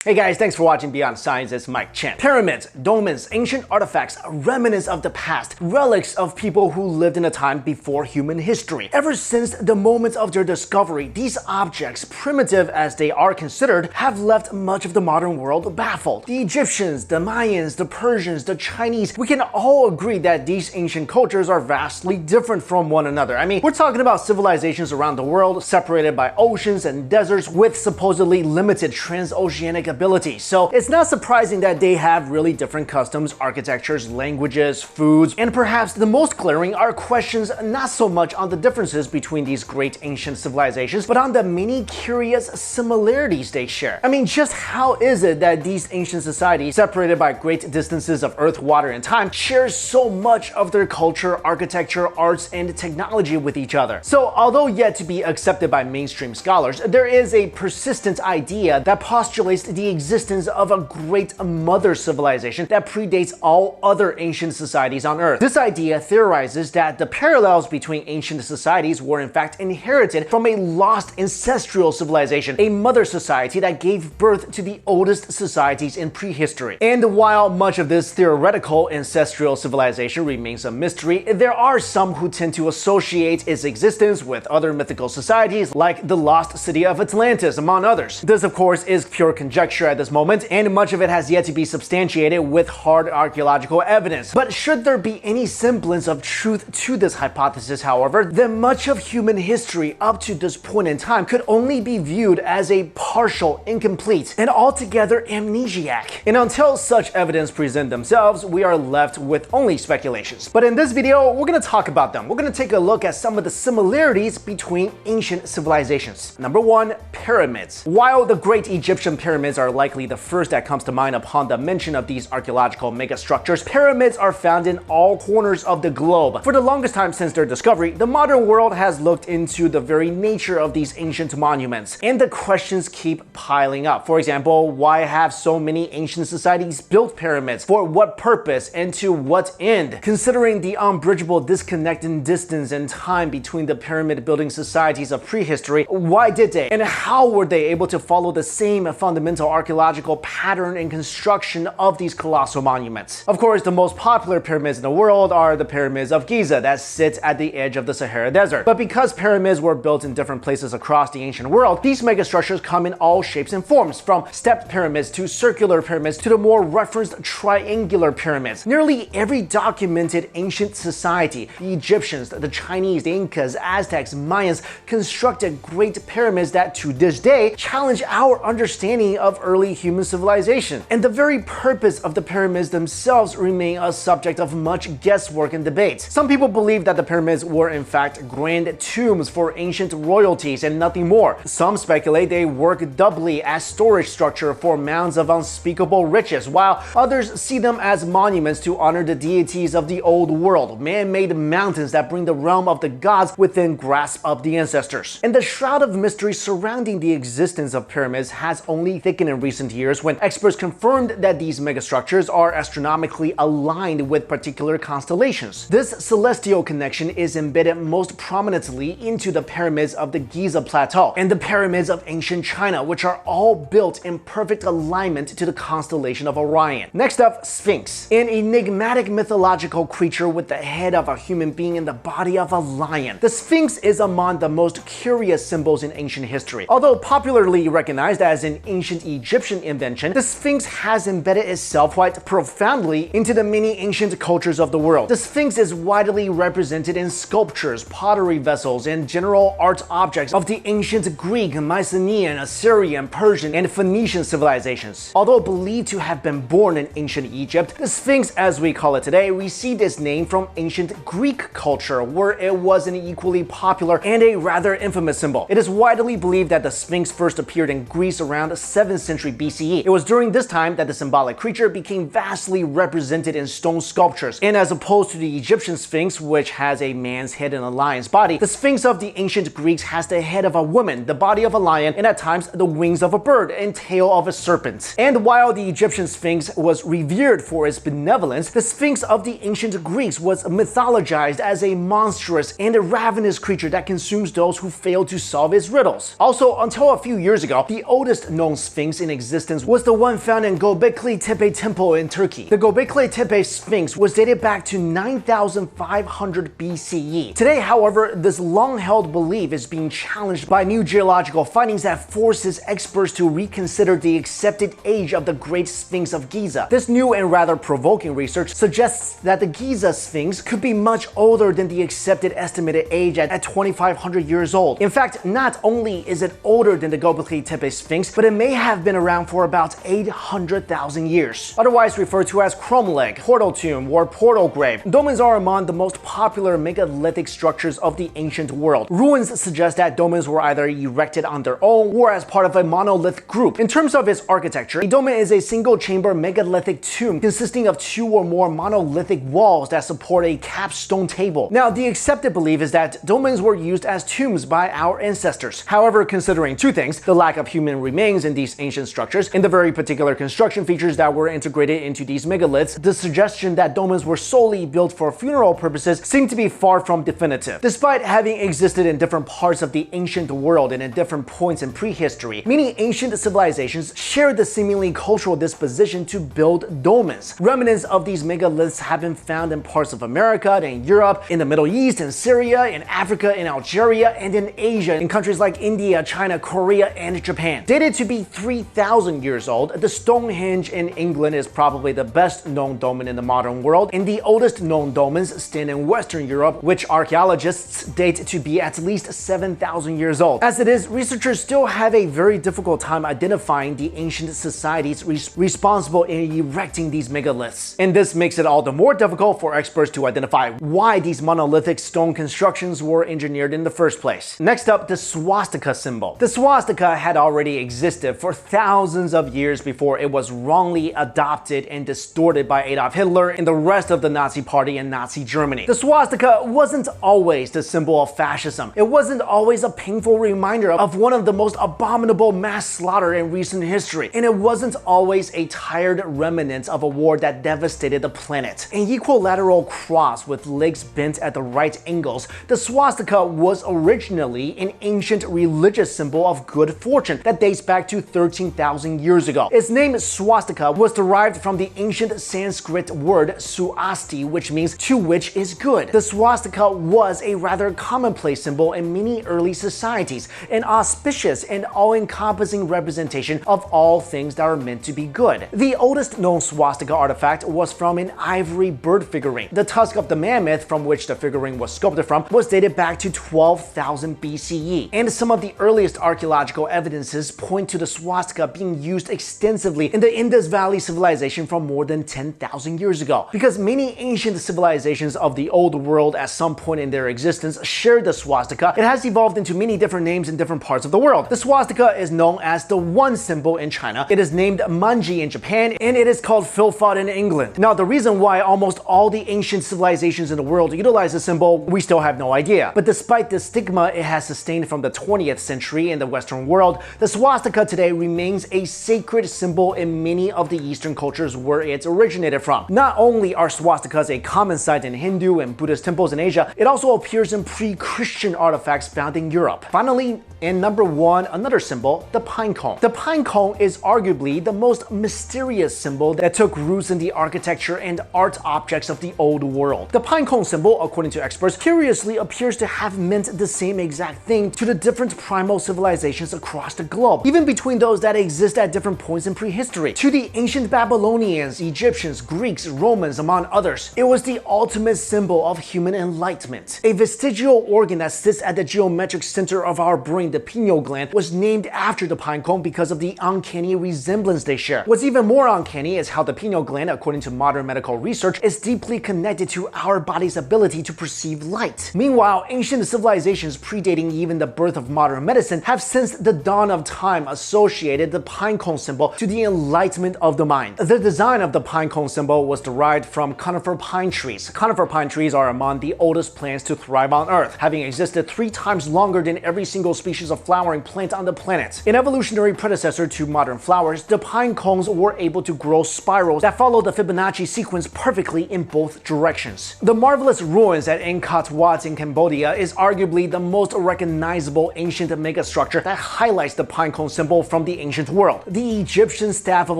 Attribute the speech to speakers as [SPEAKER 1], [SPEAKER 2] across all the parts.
[SPEAKER 1] Hey guys, thanks for watching Beyond Science. It's Mikexingchen. Pyramids, dolmens, ancient artifacts, remnants of the past, relics of people who lived in a time before human history. Ever since the moment of their discovery, these objects, primitive as they are considered, have left much of the modern world baffled. The Egyptians, the Mayans, the Persians, the Chinese, we can all agree that these ancient cultures are vastly different from one another. I mean, we're talking about civilizations around the world separated by oceans and deserts with supposedly limited transoceanic ability. So it's not surprising that they have really different customs, architectures, languages, foods, and perhaps the most glaring are questions not so much on the differences between these great ancient civilizations, but on the many curious similarities they share. I mean, just how is it that these ancient societies, separated by great distances of earth, water, and time, share so much of their culture, architecture, arts, and technology with each other? So although yet to be accepted by mainstream scholars, there is a persistent idea that postulates the existence of a great mother civilization that predates all other ancient societies on Earth. This idea theorizes that the parallels between ancient societies were in fact inherited from a lost ancestral civilization, a mother society that gave birth to the oldest societies in prehistory. And while much of this theoretical ancestral civilization remains a mystery, there are some who tend to associate its existence with other mythical societies like the lost city of Atlantis, among others. This of course is pure conjecture at this moment, and much of it has yet to be substantiated with hard archaeological evidence. But should there be any semblance of truth to this hypothesis, however, then much of human history up to this point in time could only be viewed as a partial, incomplete, and altogether amnesiac. And until such evidence present themselves, we are left with only speculations. But in this video, we're going to talk about them. We're going to take a look at some of the similarities between ancient civilizations. Number one, pyramids. While the great Egyptian pyramids are likely the first that comes to mind upon the mention of these archaeological megastructures, pyramids are found in all corners of the globe. For the longest time since their discovery, the modern world has looked into the very nature of these ancient monuments, and the questions keep piling up. For example, why have so many ancient societies built pyramids? For what purpose and to what end? Considering the unbridgeable disconnect in distance and time between the pyramid building societies of prehistory, why did they? And how were they able to follow the same fundamental archaeological pattern and construction of these colossal monuments? Of course, the most popular pyramids in the world are the pyramids of Giza that sit at the edge of the Sahara Desert. But because pyramids were built in different places across the ancient world, these megastructures come in all shapes and forms, from stepped pyramids to circular pyramids to the more referenced triangular pyramids. Nearly every documented ancient society, the Egyptians, the Chinese, the Incas, Aztecs, Mayans, constructed great pyramids that to this day challenge our understanding of early human civilization. And the very purpose of the pyramids themselves remain a subject of much guesswork and debate. Some people believe that the pyramids were in fact grand tombs for ancient royalties and nothing more. Some speculate they work doubly as storage structure for mounds of unspeakable riches, while others see them as monuments to honor the deities of the old world, man-made mountains that bring the realm of the gods within grasp of the ancestors. And the shroud of mystery surrounding the existence of pyramids has only thickened in recent years when experts confirmed that these megastructures are astronomically aligned with particular constellations. This celestial connection is embedded most prominently into the pyramids of the Giza Plateau and the pyramids of ancient China, which are all built in perfect alignment to the constellation of Orion. Next up, Sphinx, an enigmatic mythological creature with the head of a human being and the body of a lion. The Sphinx is among the most curious symbols in ancient history. Although popularly recognized as an ancient Egyptian invention, the Sphinx has embedded itself quite profoundly into the many ancient cultures of the world. The Sphinx is widely represented in sculptures, pottery vessels, and general art objects of the ancient Greek, Mycenaean, Assyrian, Persian, and Phoenician civilizations. Although believed to have been born in ancient Egypt, the Sphinx, as we call it today, received its name from ancient Greek culture, where it was an equally popular and a rather infamous symbol. It is widely believed that the Sphinx first appeared in Greece around 7th century BCE. It was during this time that the symbolic creature became vastly represented in stone sculptures, and as opposed to the Egyptian Sphinx, which has a man's head and a lion's body, the Sphinx of the ancient Greeks has the head of a woman, the body of a lion, and at times the wings of a bird and tail of a serpent. And while the Egyptian Sphinx was revered for its benevolence, the Sphinx of the ancient Greeks was mythologized as a monstrous and a ravenous creature that consumes those who fail to solve its riddles. Also, until a few years ago, the oldest known Sphinx Sphinx in existence was the one found in Göbekli Tepe Temple in Turkey. The Göbekli Tepe Sphinx was dated back to 9500 BCE. Today, however, this long-held belief is being challenged by new geological findings that forces experts to reconsider the accepted age of the Great Sphinx of Giza. This new and rather provoking research suggests that the Giza Sphinx could be much older than the accepted estimated age at 2500 years old. In fact, not only is it older than the Göbekli Tepe Sphinx, but it may have been around for about 800,000 years. Otherwise referred to as chrome leg, portal tomb, or portal grave, dolmens are among the most popular megalithic structures of the ancient world. Ruins suggest that dolmens were either erected on their own or as part of a monolith group. In terms of its architecture, a dolmen is a single-chamber megalithic tomb consisting of 2 or more monolithic walls that support a capstone table. Now, the accepted belief is that dolmens were used as tombs by our ancestors. However, considering two things, the lack of human remains in these ancient structures and the very particular construction features that were integrated into these megaliths, the suggestion that dolmens were solely built for funeral purposes seem to be far from definitive. Despite having existed in different parts of the ancient world and at different points in prehistory, many ancient civilizations shared the seemingly cultural disposition to build dolmens. Remnants of these megaliths have been found in parts of America, in Europe, in the Middle East, in Syria, in Africa, in Algeria, and in Asia, in countries like India, China, Korea, and Japan. Dated to be 3,000 years old, the Stonehenge in England is probably the best known dolmen in the modern world, and the oldest known dolmens stand in Western Europe, which archaeologists date to be at least 7,000 years old. As it is, researchers still have a very difficult time identifying the ancient societies responsible in erecting these megaliths. And this makes it all the more difficult for experts to identify why these monolithic stone constructions were engineered in the first place. Next up, the swastika symbol. The swastika had already existed for thousands of years before it was wrongly adopted and distorted by Adolf Hitler and the rest of the Nazi Party in Nazi Germany. The swastika wasn't always the symbol of fascism. It wasn't always a painful reminder of one of the most abominable mass slaughter in recent history. And it wasn't always a tired remnant of a war that devastated the planet. An equilateral cross with legs bent at the right angles, the swastika was originally an ancient religious symbol of good fortune that dates back to 13,000 years ago. Its name swastika was derived from the ancient Sanskrit word suasti, which means to which is good. The swastika was a rather commonplace symbol in many early societies, an auspicious and all-encompassing representation of all things that are meant to be good. The oldest known swastika artifact was from an ivory bird figurine. The tusk of the mammoth from which the figurine was sculpted from was dated back to 12,000 BCE, and some of the earliest archaeological evidences point to the swastika being used extensively in the Indus Valley civilization from more than 10,000 years ago. Because many ancient civilizations of the old world at some point in their existence shared the swastika, it has evolved into many different names in different parts of the world. The swastika is known as the One symbol in China, it is named Manji in Japan, and it is called Filfot in England. Now, the reason why almost all the ancient civilizations in the world utilize the symbol, we still have no idea. But despite the stigma it has sustained from the 20th century in the Western world, the swastika today remains a sacred symbol in many of the Eastern cultures where it originated from. Not only are swastikas a common sight in Hindu and Buddhist temples in Asia, it also appears in pre-Christian artifacts found in Europe. Finally, in number 1, another symbol, the pinecone. The pinecone is arguably the most mysterious symbol that took roots in the architecture and art objects of the old world. The pinecone symbol, according to experts, curiously appears to have meant the same exact thing to the different primal civilizations across the globe, even between those that exist at different points in prehistory. To the ancient Babylonians, Egyptians, Greeks, Romans, among others, it was the ultimate symbol of human enlightenment. A vestigial organ that sits at the geometric center of our brain, the pineal gland, was named after the pinecone because of the uncanny resemblance they share. What's even more uncanny is how the pineal gland, according to modern medical research, is deeply connected to our body's ability to perceive light. Meanwhile, ancient civilizations predating even the birth of modern medicine have since the dawn of time associated the pinecone symbol to the enlightenment of the mind. The design of the pinecone symbol was derived from conifer pine trees. Conifer pine trees are among the oldest plants to thrive on Earth, having existed 3 times longer than every single species of flowering plant on the planet. An evolutionary predecessor to modern flowers, the pine cones were able to grow spirals that follow the Fibonacci sequence perfectly in both directions. The marvelous ruins at Angkor Wat in Cambodia is arguably the most recognizable ancient megastructure that highlights the pinecone symbol from the ancient world. The Egyptian staff of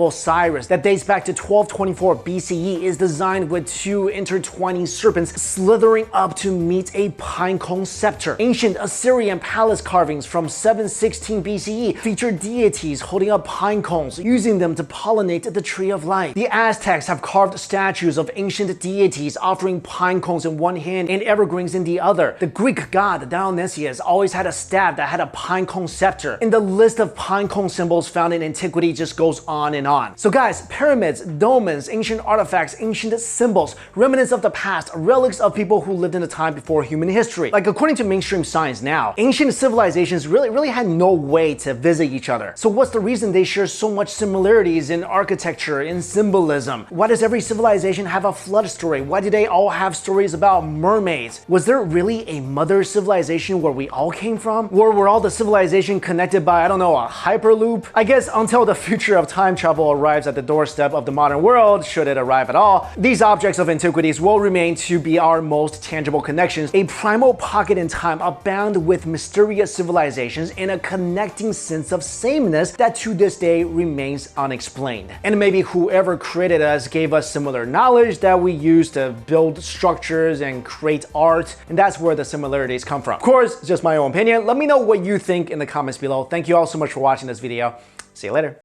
[SPEAKER 1] Osiris that dates back to 1224 BCE is designed with two intertwining serpents slithering up to meet a pinecone scepter. Ancient Assyrian palace carvings from 716 BCE feature deities holding up pine cones, using them to pollinate the tree of life. The Aztecs have carved statues of ancient deities offering pine cones in one hand and evergreens in the other. The Greek god Dionysius always had a staff that had a pinecone scepter, and the list of pinecone symbols found in antiquity just goes on and on. So guys, pyramids, dolmens, ancient artifacts, ancient symbols, remnants of the past, relics of people who lived in a time before human history. Like according to mainstream science now, ancient civilizations really had no way to visit each other. So what's the reason they share so much similarities in architecture, in symbolism? Why does every civilization have a flood story? Why do they all have stories about mermaids? Was there really a mother civilization where we all came from? Or were all the civilization connected by, I don't know, a hyperloop? I guess until the future of time travel arrives at the doorstep of the modern world, should it arrive at all, these objects of antiquities will remain to be our most tangible connections, a primal pocket in time abound with mysterious civilizations and a connecting sense of sameness that to this day remains unexplained. And maybe whoever created us gave us similar knowledge that we use to build structures and create art, and that's where the similarities come from. Of course, it's just my own opinion. Let me know what you think in the comments below. Thank you all so much for watching this video. See you later.